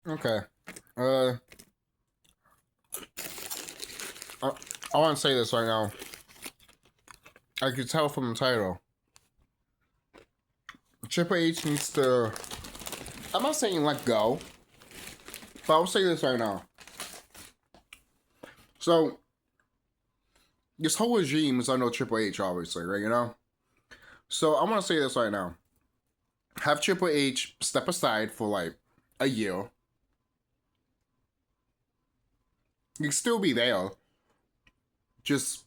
Okay. Uh, I, I want to say this right now. I can tell from the title. Triple H needs to. I'm not saying let go, but I'll say this right now. So, this whole regime is under Triple H, obviously, right? You know? So, I want to say this right now. Have Triple H step aside for like a year. You can still be there. Just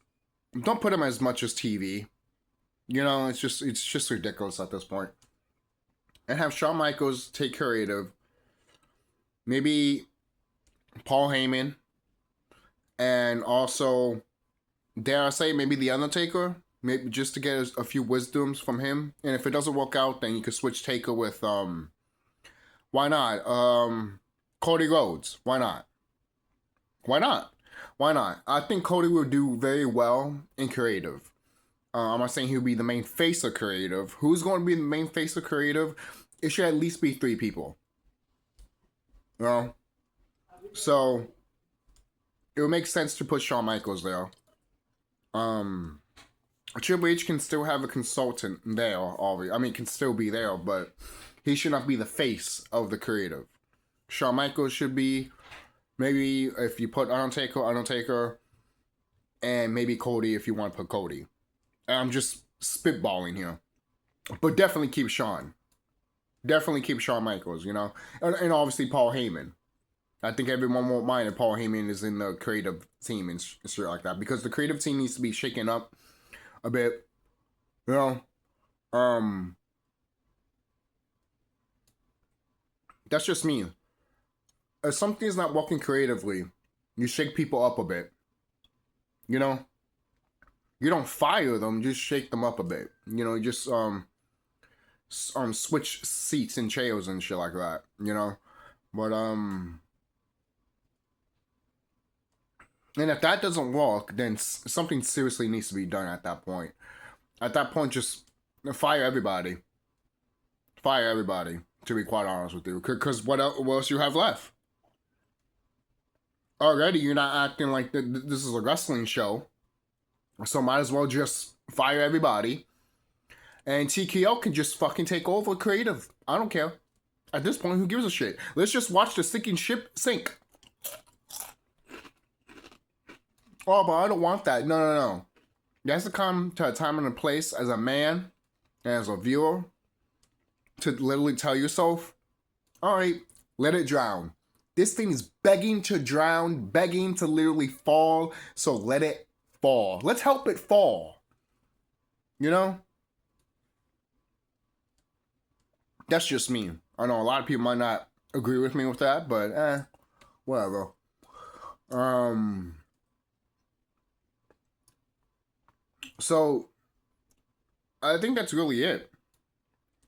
don't put him as much as TV. You know, it's just ridiculous at this point. And have Shawn Michaels take creative. Maybe Paul Heyman. And also, dare I say, maybe The Undertaker. Maybe just to get a few wisdoms from him. And if it doesn't work out, then you could switch Taker with, why not? Cody Rhodes. Why not? Why not? Why not? I think Cody will do very well in creative. I'm not saying he'll be the main face of creative. Who's going to be the main face of creative? It should at least be 3 people. You know? So, it would make sense to put Shawn Michaels there. Triple H can still have a consultant there, obviously. I mean, can still be there, but he should not be the face of the creative. Shawn Michaels should be, maybe if you put Undertaker, and maybe Cody if you want to put Cody. I'm just spitballing here. But definitely keep Shawn. Definitely keep Shawn Michaels, you know? And obviously Paul Heyman. I think everyone won't mind if Paul Heyman is in the creative team and shit like that. Because the creative team needs to be shaken up a bit. You know? That's just me. If something's not working creatively, you shake people up a bit. You know? You don't fire them, just shake them up a bit. You know, just switch seats and chairs and shit like that, you know? But and if that doesn't work, then something seriously needs to be done at that point. At that point, just fire everybody. Fire everybody, to be quite honest with you. Because what else you have left? Already, you're not acting like this is a wrestling show. So might as well just fire everybody. And TKO can just fucking take over creative. I don't care. At this point, who gives a shit? Let's just watch the sinking ship sink. Oh, but I don't want that. No. You have to come to a time and a place as a man and as a viewer to literally tell yourself, all right, let it drown. This thing is begging to drown, begging to literally fall, so let it fall. Let's help it fall. You know? That's just me. I know a lot of people might not agree with me with that, but whatever. So I think that's really it.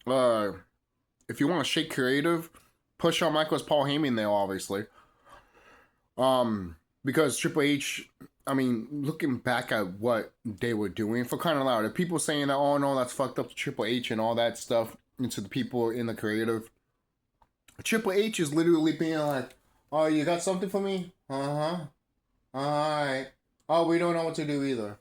If you want to shake creative, push Shawn Michaels, Paul Heyman there, obviously. Because Triple H, I mean, looking back at what they were doing, for crying out loud, if people saying that, oh no, that's fucked up to Triple H and all that stuff, into the people in the creative, Triple H is literally being like, oh, you got something for me? Uh-huh. Alright. Oh, we don't know what to do either.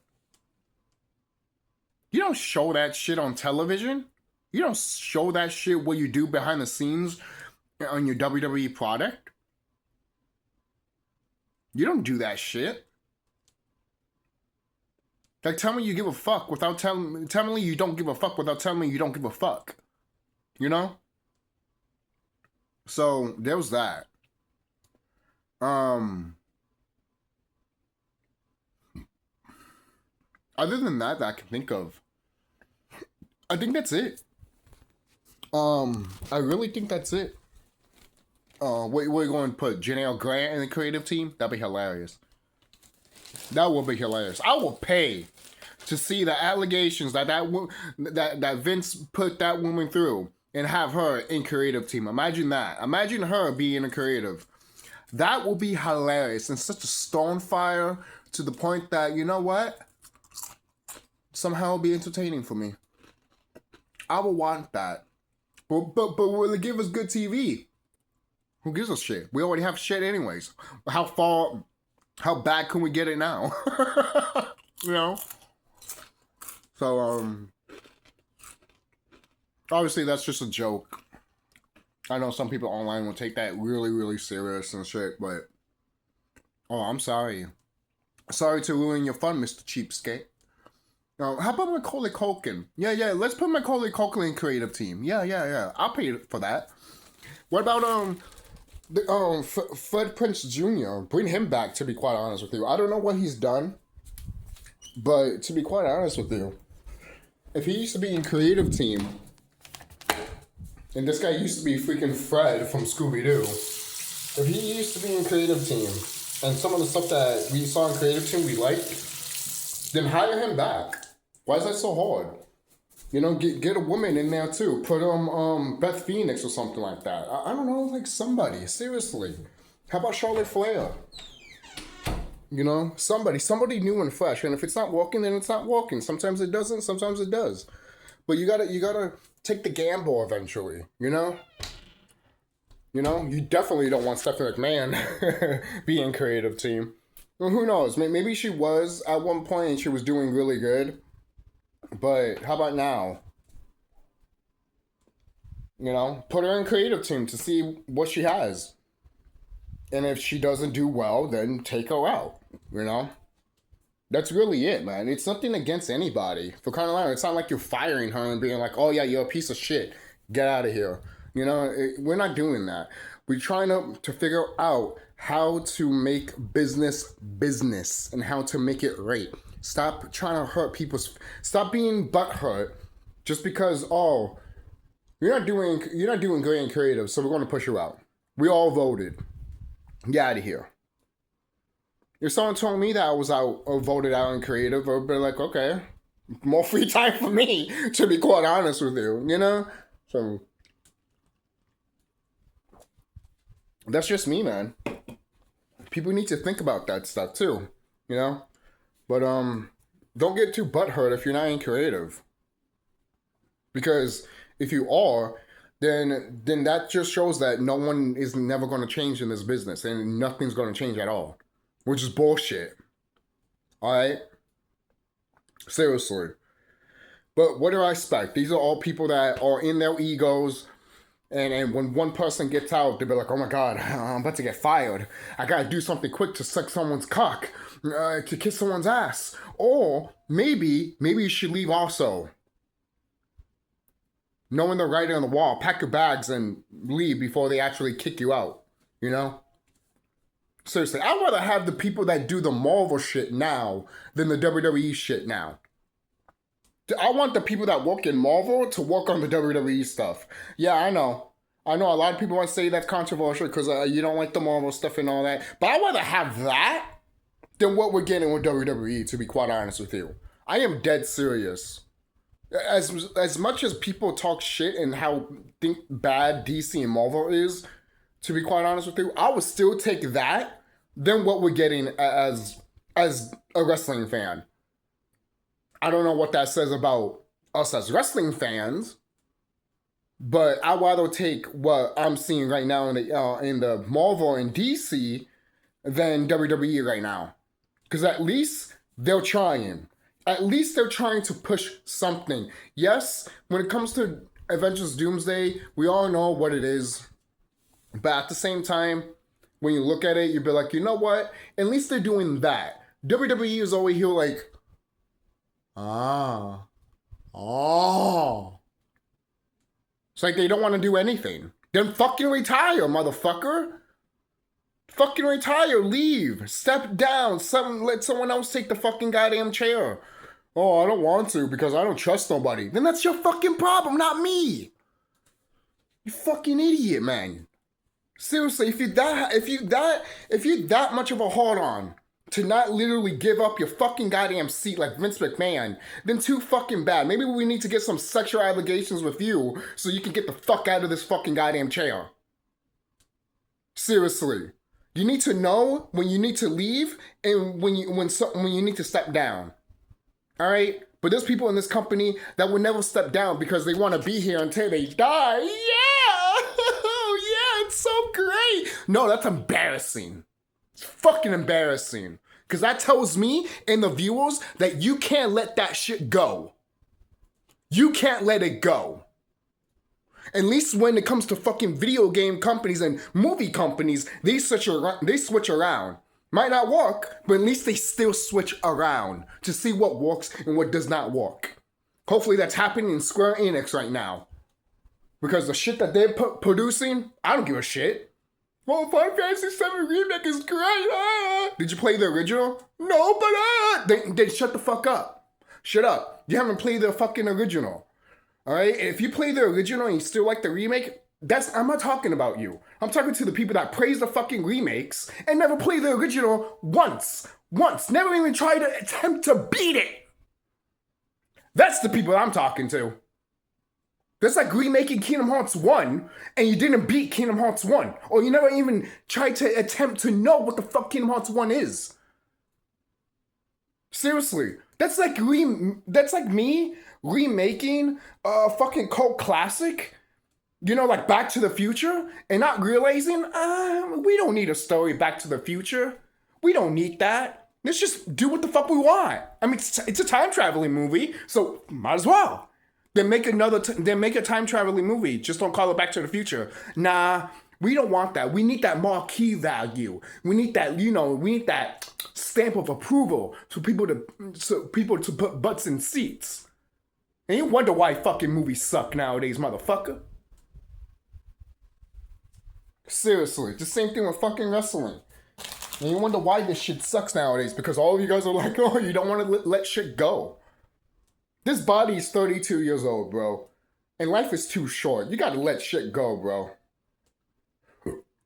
You don't show that shit on television. You don't show that shit what you do behind the scenes on your WWE product. You don't do that shit. Like, tell me you give a fuck without tell me you don't give a fuck without telling me you don't give a fuck. You know? So, there was that. Other than that I can think of, I think that's it. I really think that's it. We're going to put Janelle Grant in the creative team? That'd be hilarious. That would be hilarious. I will pay to see the allegations that Vince put that woman through and have her in creative team. Imagine that. Imagine her being a creative. That will be hilarious and such a stone fire to the point that, you know what? Somehow it'll be entertaining for me. I will want that. But will it give us good TV? Who gives a shit? We already have shit anyways. How bad can we get it now? You know? So, obviously that's just a joke. I know some people online will take that really, really serious and shit, but... Oh, I'm sorry. Sorry to ruin your fun, Mr. Cheapskate. How about Macaulay Culkin? Yeah, let's put Macaulay Culkin in creative team. Yeah. I'll pay for that. What about, Fred Prinze Jr.? Bring him back, to be quite honest with you. I don't know what he's done, but to be quite honest with you, if he used to be in creative team, and this guy used to be freaking Fred from Scooby-Doo, if he used to be in creative team, and some of the stuff that we saw in creative team we liked, then hire him back. Why is that so hard? You know, get a woman in there too. Put Beth Phoenix or something like that. I don't know, like somebody, seriously. How about Charlotte Flair? You know, somebody new and fresh. And if it's not working, then it's not working. Sometimes it doesn't, sometimes it does. But you gotta take the gamble eventually, you know? You know, you definitely don't want Stephanie McMahon being creative team. Well, who knows? Maybe she was at one point and she was doing really good. But how about now? You know, put her in creative team to see what she has. And if she doesn't do well, then take her out, you know? That's really it, man. It's nothing against anybody. For crying out loud, it's not like you're firing her and being like, oh yeah, you're a piece of shit. Get out of here. You know, we're not doing that. We're trying to figure out how to make business and how to make it right. Stop trying to hurt people's... Stop being butthurt just because, oh, you're not doing great and creative, so we're going to push you out. We all voted. Get out of here. If someone told me that I was out or voted out in creative, I would be like, okay, more free time for me, to be quite honest with you, you know? So, that's just me, man. People need to think about that stuff too, you know? But don't get too butthurt if you're not in creative. Because if you are, then that just shows that no one is never going to change in this business and nothing's going to change at all. Which is bullshit. Alright? Seriously. But what do I expect? These are all people that are in their egos. And when one person gets out, they'll be like, oh my god, I'm about to get fired. I gotta do something quick to suck someone's cock. To kiss someone's ass. Or maybe you should leave also. Knowing the writing on the wall, pack your bags and leave before they actually kick you out. You know? Seriously, I'd rather have the people that do the Marvel shit now than the WWE shit now. I want the people that work in Marvel to work on the WWE stuff. Yeah, I know a lot of people want to say that's controversial because you don't like the Marvel stuff and all that. But I'd rather have that than what we're getting with WWE, to be quite honest with you. I am dead serious. As much as people talk shit and how think bad DC and Marvel is, to be quite honest with you, I would still take that than what we're getting as a wrestling fan. I don't know what that says about us as wrestling fans, but I'd rather take what I'm seeing right now in the Marvel and DC than WWE right now. Because at least they're trying. At least they're trying to push something. Yes, when it comes to Avengers Doomsday, we all know what it is. But at the same time, when you look at it, you'd be like, you know what? At least they're doing that. WWE is over here like, it's like they don't want to do anything. Then fucking retire, motherfucker. Fucking retire, leave, step down, let someone else take the fucking goddamn chair. Oh, I don't want to because I don't trust nobody. Then that's your fucking problem, not me. You fucking idiot, man. Seriously, if you're that much of a hard-on to not literally give up your fucking goddamn seat like Vince McMahon, then too fucking bad. Maybe we need to get some sexual allegations with you so you can get the fuck out of this fucking goddamn chair. Seriously. You need to know when you need to leave and when you need to step down. All right? But there's people in this company that will never step down because they want to be here until they die. Yeah! Yeah, it's so great. No, that's embarrassing. It's fucking embarrassing. Because that tells me and the viewers that you can't let that shit go. You can't let it go. At least when it comes to fucking video game companies and movie companies, they switch around. Might not work, but at least they still switch around to see what works and what does not work. Hopefully that's happening in Square Enix right now. Because the shit that they're producing, I don't give a shit. Well, Final Fantasy VII Remake is great. Did you play the original? No, but then shut the fuck up. Shut up. You haven't played the fucking original. Alright? If you play the original and you still like the remake, I'm not talking about you. I'm talking to the people that praise the fucking remakes and never play the original once. Never even try to attempt to beat it. That's the people I'm talking to. That's like remaking Kingdom Hearts 1 and you didn't beat Kingdom Hearts 1. Or you never even tried to attempt to know what the fuck Kingdom Hearts 1 is. Seriously. That's like me remaking a fucking cult classic. You know, like Back to the Future, and not realizing, we don't need a story Back to the Future. We don't need that. Let's just do what the fuck we want. I mean, it's a time traveling movie, so might as well. Then make a time traveling movie. Just don't call it Back to the Future. Nah, we don't want that. We need that marquee value. We need that, we need that stamp of approval for people to put butts in seats. And you wonder why fucking movies suck nowadays, motherfucker. Seriously, the same thing with fucking wrestling. And you wonder why this shit sucks nowadays, because all of you guys are like, oh, you don't want to let shit go. This body is 32 years old, bro. And life is too short. You gotta let shit go, bro.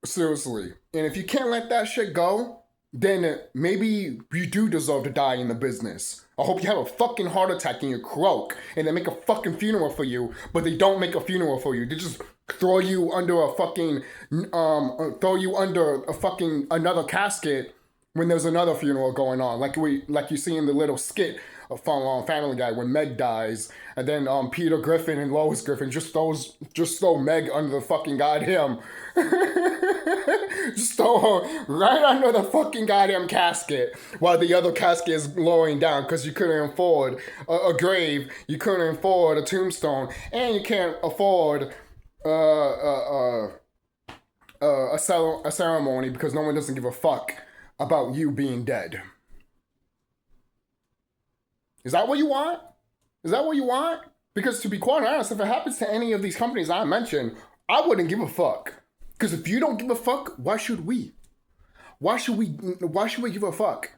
Seriously. And if you can't let that shit go, then maybe you do deserve to die in the business. I hope you have a fucking heart attack and you croak, and they make a fucking funeral for you, but they don't make a funeral for you. They just throw you under another casket when there's another funeral going on, like you see in the little skit from Family Guy when Meg dies, and then Peter Griffin and Lois Griffin just throw Meg under the fucking goddamn, just throw her right under the fucking goddamn casket while the other casket is lowering down because you couldn't afford a grave, you couldn't afford a tombstone, and you can't afford a ceremony because no one doesn't give a fuck about you being dead. Is that what you want? Is that what you want? Because to be quite honest, if it happens to any of these companies I mentioned, I wouldn't give a fuck. Because if you don't give a fuck, why should we? Why should we give a fuck?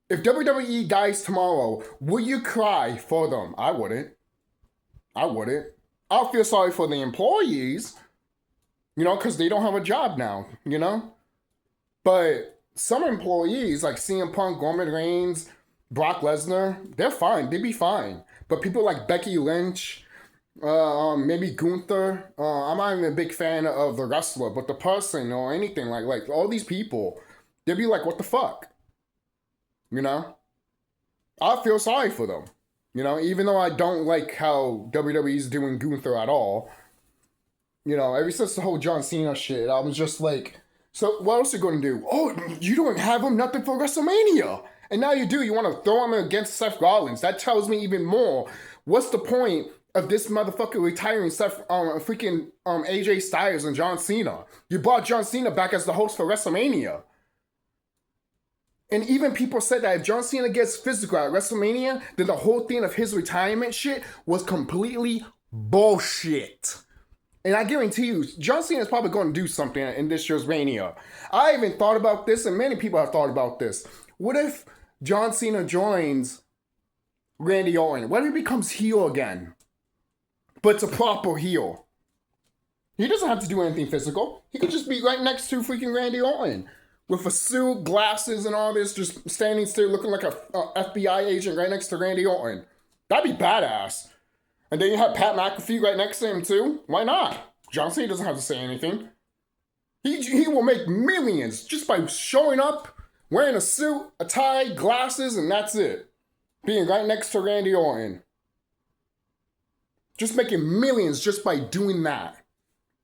If WWE dies tomorrow, will you cry for them? I wouldn't. I'll feel sorry for the employees, because they don't have a job now, But some employees, like CM Punk, Roman Reigns, Brock Lesnar, they're fine. They'd be fine. But people like Becky Lynch, maybe Gunther, I'm not even a big fan of the wrestler, but the person or anything like all these people, they'd be like, what the fuck? I feel sorry for them. Even though I don't like how WWE's doing Gunther at all. Ever since the whole John Cena shit, I was just like, so what else are you going to do? Oh, you don't have him nothing for WrestleMania. And now you do. You want to throw him against Seth Rollins. That tells me even more. What's the point of this motherfucker retiring AJ Styles and John Cena? You brought John Cena back as the host for WrestleMania. And even people said that if John Cena gets physical at WrestleMania, then the whole thing of his retirement shit was completely bullshit. And I guarantee you, John Cena is probably going to do something in this year's Mania. I even thought about this, and many people have thought about this. What if John Cena joins Randy Orton? What if he becomes heel again? But it's a proper heel. He doesn't have to do anything physical. He could just be right next to freaking Randy Orton. With a suit, glasses, and all this, just standing still looking like a FBI agent right next to Randy Orton. That'd be badass. And then you have Pat McAfee right next to him too. Why not? John Cena doesn't have to say anything. He will make millions just by showing up, wearing a suit, a tie, glasses, and that's it. Being right next to Randy Orton. Just making millions just by doing that.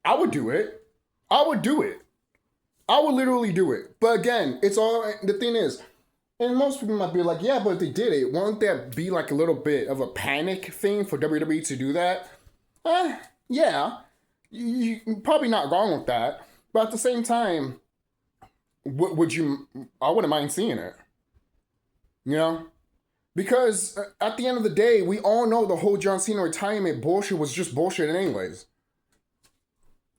I would do it. I would do it. I would literally do it. But again, it's all, the thing is, and most people might be like, yeah, but if they did it, won't that be like a little bit of a panic thing for WWE to do that? Yeah. You're probably not wrong with that. But at the same time, would you, I wouldn't mind seeing it. You know? Because at the end of the day, we all know the whole John Cena retirement bullshit was just bullshit anyways.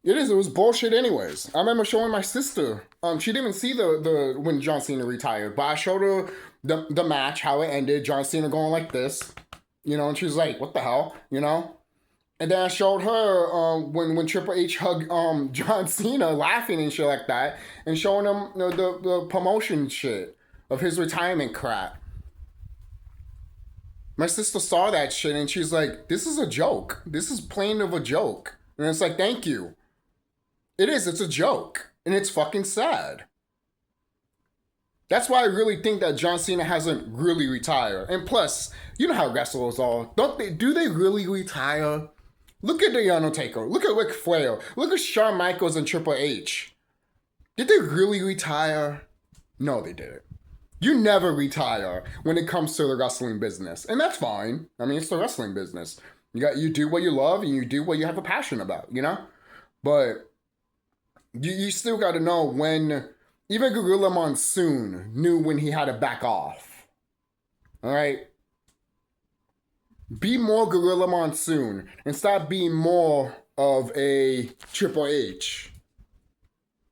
It was bullshit anyways. I remember showing my sister. She didn't even see the when John Cena retired, but I showed her the match, how it ended, John Cena going like this, and she was like, what the hell, And then I showed her when Triple H hugged John Cena, laughing and shit like that, and showing him the promotion shit of his retirement crap. My sister saw that shit and she's like, this is a joke. This is plain of a joke. And it's like, thank you. It is, it's a joke. And it's fucking sad. That's why I really think that John Cena hasn't really retired. And plus, you know how wrestlers are. Do they really retire? Look at The Undertaker. Look at Ric Flair. Look at Shawn Michaels and Triple H. Did they really retire? No, they didn't. You never retire when it comes to the wrestling business. And that's fine. I mean, it's the wrestling business. You do what you love and you do what you have a passion about, But you still got to know when, even Gorilla Monsoon knew when he had to back off. All right? Be more Gorilla Monsoon and stop being more of a Triple H.